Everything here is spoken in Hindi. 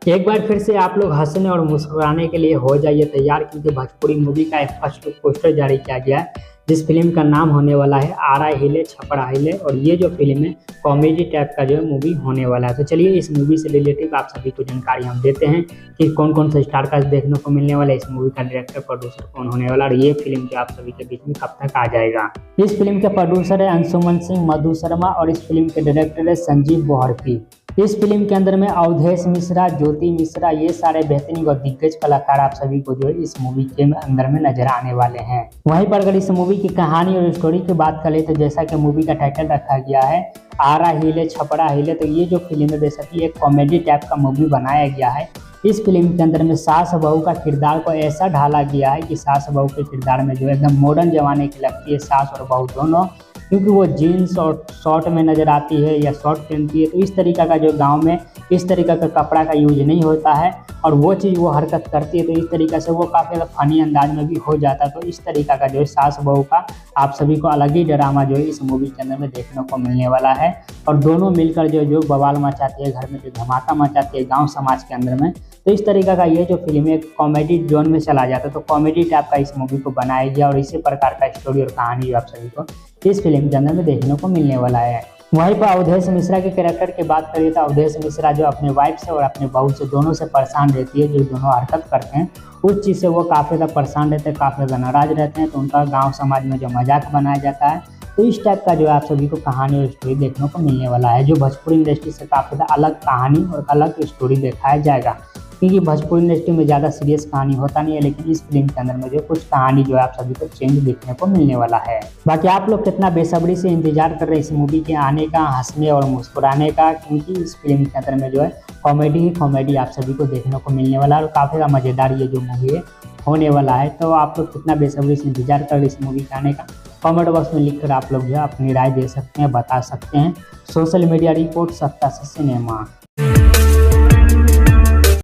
एक बार फिर से आप लोग हंसने और मुस्कुराने के लिए हो जाइए तैयार, क्योंकि भोजपुरी मूवी का एक फर्स्ट लुक पोस्टर जारी किया गया है, जिस फिल्म का नाम होने वाला है आरा हिले छपरा हिले। और ये जो फिल्म है कॉमेडी टाइप का जो है मूवी होने वाला है। तो चलिए इस मूवी से रिलेटेड आप सभी को जानकारी हम देते हैं कि कौन कौन से स्टार कास्ट देखने को मिलने वाला है, इस मूवी का डायरेक्टर प्रोड्यूसर कौन होने वाला, और ये फिल्म जो आप सभी के बीच में कब तक आ जाएगा। इस फिल्म के प्रोड्यूसर है अंशुमन सिंह मधु शर्मा और इस फिल्म के डायरेक्टर है संजीव बोहरपी। इस फिल्म के अंदर में अवधेश मिश्रा, ज्योति मिश्रा, ये सारे बेहतरीन और दिग्गज कलाकार आप सभी को जो है इस मूवी के अंदर में नजर आने वाले हैं। वहीं पर अगर इस मूवी की कहानी और स्टोरी की बात करें तो जैसा कि मूवी का टाइटल रखा गया है आरा हिले छपरा हिले, तो ये जो फिल्म है बेसिकली एक कॉमेडी टाइप का मूवी बनाया गया है। इस फिल्म के अंदर में सास बहू का किरदार को ऐसा ढाला गया है कि सास बहू के किरदार में जो एकदम मॉडर्न जमाने की लगती है सास और बहू दोनों, क्योंकि वो जीन्स और शॉर्ट में नज़र आती है या शॉर्ट पहनती है। तो इस तरीका का जो गांव में इस तरीका का कपड़ा का यूज नहीं होता है और वो चीज़ वो हरकत करती है, तो इस तरीक़ा से वो काफ़ी ज़्यादा फनी अंदाज में भी हो जाता है। तो इस तरीका का जो है सास बहू का आप सभी को अलग ही ड्रामा जो है इस मूवी के अंदर में देखने को मिलने वाला है। और दोनों मिलकर जो बवाल मचाती है, घर में जो धमाका मचाती है गाँव समाज के अंदर में। तो इस तरीका का ये जो फिल्म है कॉमेडी जोन में चला जाता है, तो कॉमेडी टाइप का इस मूवी को बनाया गया और इसी प्रकार का स्टोरी और कहानी जो आप सभी को इस फिल्म के अंदर में देखने को मिलने वाला है। वहीं पर अवधेश मिश्रा के कैरेक्टर की बात करिए तो अवधेश मिश्रा जो अपने वाइफ से और अपने बहू से दोनों से परेशान रहती है, जो दोनों हरकत करते हैं उस चीज़ से वो काफ़ी ज़्यादा परेशान रहते हैं, काफ़ी ज़्यादा नाराज रहते हैं। तो उनका गाँव समाज में जो मजाक बनाया जाता है, तो इस टाइप का जो है आप सभी को कहानी और स्टोरी देखने को मिलने वाला है, जो भोजपुरी इंडस्ट्री से काफ़ी ज़्यादा अलग कहानी और अलग स्टोरी दिखाया जाएगा। क्योंकि भोजपुरी इंडस्ट्री में ज़्यादा सीरियस कहानी होता नहीं है, लेकिन इस फिल्म के अंदर में जो कुछ कहानी जो है आप सभी को चेंज देखने को मिलने वाला है। बाकी आप लोग कितना बेसब्री से इंतजार कर रहे हैं इस मूवी के आने का, हंसने और मुस्कुराने का, क्योंकि इस फिल्म के अंदर में जो है कॉमेडी ही कॉमेडी आप सभी को देखने को मिलने वाला है और काफ़ी ज़्यादा मज़ेदार ये जो मूवी है होने वाला है। तो आप लोग कितना बेसब्री से इंतजार कर रहे हैं इस मूवी के आने का, कमेंट बॉक्स में लिखकर आप लोग जो है अपनी राय दे सकते हैं, बता सकते हैं। सोशल मीडिया रिपोर्ट सत्ता से सिनेमा।